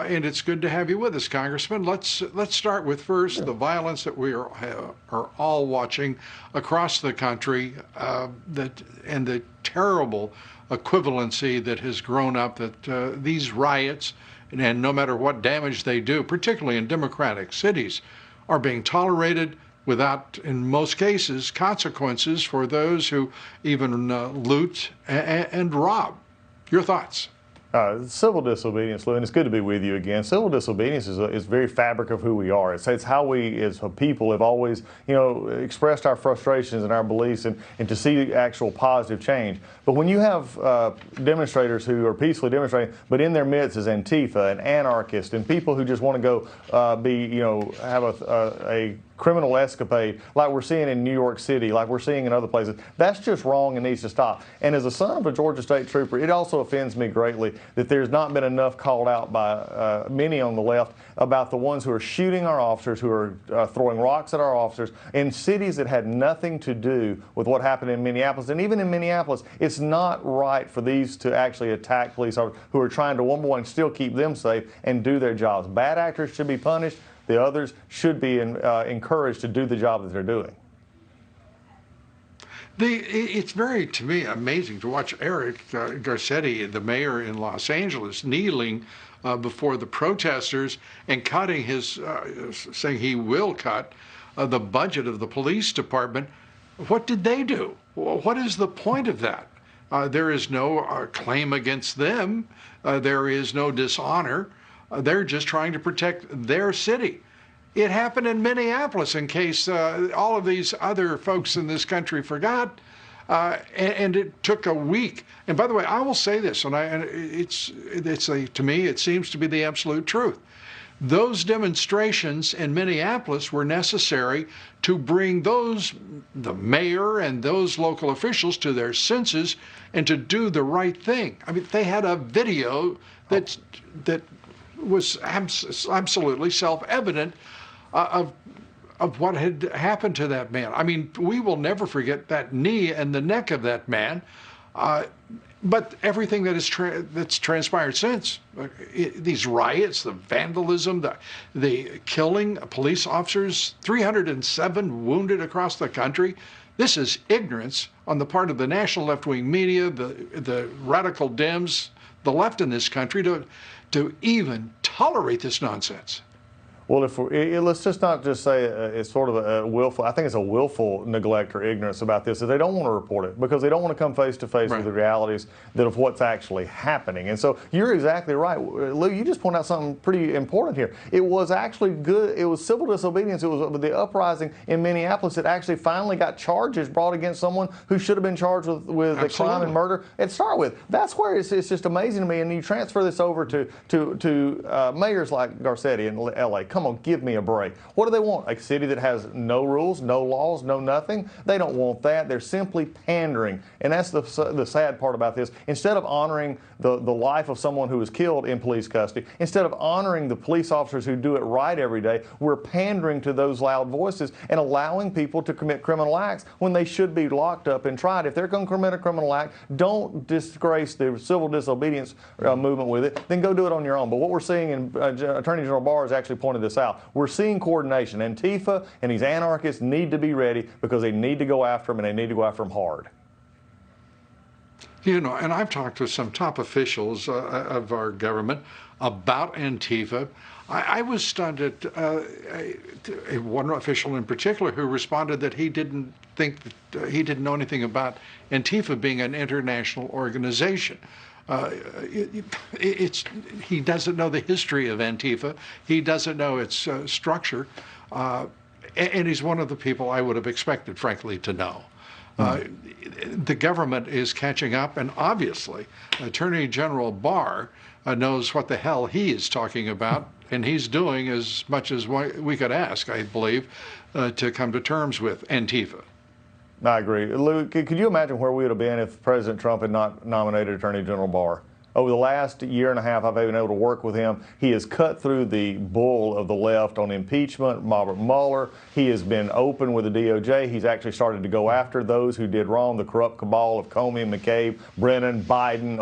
And it's good to have you with us, Congressman. Let's start with first the violence that we are all watching across the country, and the terrible equivalency that has grown up that these riots, and no matter what damage they do, particularly in democratic cities, are being tolerated without, in most cases, consequences for those who even loot and rob. Your thoughts? Civil disobedience, Lou, and it's good to be with you again. Civil disobedience is very fabric of who we are. It's how we as a people have always, expressed our frustrations and our beliefs and to see actual positive change. But when you have demonstrators who are peacefully demonstrating, but in their midst is Antifa and anarchists and people who just want to go have a criminal escapade like we're seeing in New York City, like we're seeing in other places. That's just wrong and needs to stop. And as a son of a Georgia State Trooper, it also offends me greatly that there's not been enough called out by many on the left about the ones who are shooting our officers, who are throwing rocks at our officers in cities that had nothing to do with what happened in Minneapolis. And even in Minneapolis, it's not right for these to actually attack police officers who are trying to, one by one, still keep them safe and do their jobs. Bad actors should be punished. The others should be encouraged to do the job that they're doing. It's very, to me, amazing to watch Eric Garcetti, the mayor in Los Angeles, kneeling before the protesters and cutting saying he will cut the budget of the police department. What did they do? What is the point of that? There is no claim against them. There is no dishonor. They're just trying to protect their city. It happened in Minneapolis, in case all of these other folks in this country forgot. And it took a week. And by the way, I will say this, and to me, it seems to be the absolute truth. Those demonstrations in Minneapolis were necessary to bring the mayor and those local officials to their senses and to do the right thing. I mean, they had a video that was absolutely self-evident of what had happened to that man. I mean, we will never forget that knee and the neck of that man. But everything that's transpired since, these riots, the vandalism, the killing of police officers, 307 wounded across the country. This is ignorance on the part of the national left-wing media, the radical Dems, the left in this country to even tolerate this nonsense. Well, let's just not just say it's sort of a willful, I think it's a willful neglect or ignorance about this, that they don't want to report it because they don't want to come face to face with the realities of what's actually happening. And so you're exactly right. Lou, you just pointed out something pretty important here. It was actually good. It was civil disobedience. It was the uprising in Minneapolis that actually finally got charges brought against someone who should have been charged with a crime and murder. And start with, that's where it's just amazing to me. And you transfer this over to mayors like Garcetti in LA. Come on, give me a break. What do they want? A city that has no rules, no laws, no nothing? They don't want that. They're simply pandering. And that's the sad part about this. Instead of honoring the life of someone who was killed in police custody, instead of honoring the police officers who do it right every day, we're pandering to those loud voices and allowing people to commit criminal acts when they should be locked up and tried. If they're going to commit a criminal act, don't disgrace the civil disobedience movement with it. Then go do it on your own. But what we're seeing, and Attorney General Barr has actually pointed this out, we're seeing coordination. Antifa and these anarchists need to be ready because they need to go after them, and they need to go after them hard. You know, and I've talked to some top officials of our government about Antifa. I was stunned at one official in particular who responded that he didn't think that he didn't know anything about Antifa being an international organization. He doesn't know the history of Antifa. He doesn't know its structure. And he's one of the people I would have expected, frankly, to know. The government is catching up, and obviously, Attorney General Barr knows what the hell he is talking about, and he's doing as much as we could ask, I believe, to come to terms with Antifa. I agree. Lou, could you imagine where we would have been if President Trump had not nominated Attorney General Barr? over the last year and a half I've been able to work with him, he has cut through the bull of the left on impeachment, Robert Mueller. He has been open with the DOJ. He's actually started to go after those who did wrong, the corrupt cabal of Comey, McCabe, Brennan, Biden,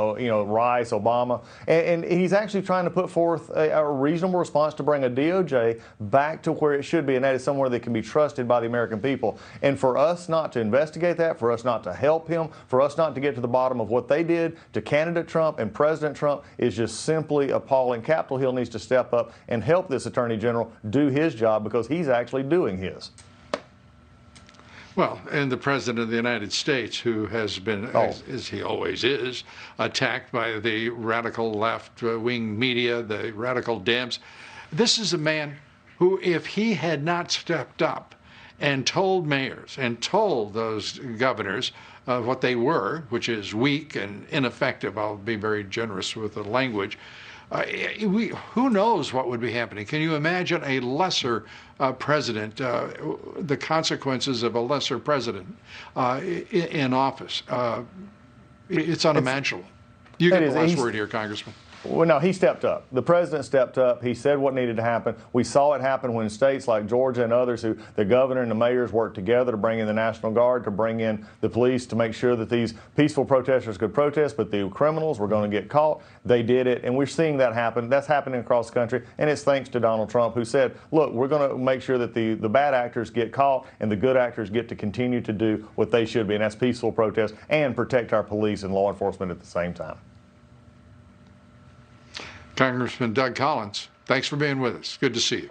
Rice, Obama. And he's actually trying to put forth a reasonable response to bring a DOJ back to where it should be, and that is somewhere that can be trusted by the American people. And for us not to investigate that, for us not to help him, for us not to get to the bottom of what they did to candidate Trump and President Trump is just simply appalling. Capitol Hill needs to step up and help this Attorney General do his job, because he's actually doing his. Well, and the President of the United States, who has been, as he always is, attacked by the radical left-wing media, the radical Dems. This is a man who, if he had not stepped up and told mayors and told those governors what they were, which is weak and ineffective, I'll be very generous with the language, who knows what would be happening? Can you imagine a lesser president, the consequences of a lesser president in office? It's unimaginable. You get the last word here, Congressman. Well, no, he stepped up. The president stepped up. He said what needed to happen. We saw it happen when states like Georgia and others, who the governor and the mayors worked together to bring in the National Guard, to bring in the police, to make sure that these peaceful protesters could protest, but the criminals were going to get caught. They did it, and we're seeing that happen. That's happening across the country, and it's thanks to Donald Trump, who said, look, we're going to make sure that the bad actors get caught and the good actors get to continue to do what they should be, and that's peaceful protest and protect our police and law enforcement at the same time. Congressman Doug Collins, thanks for being with us. Good to see you.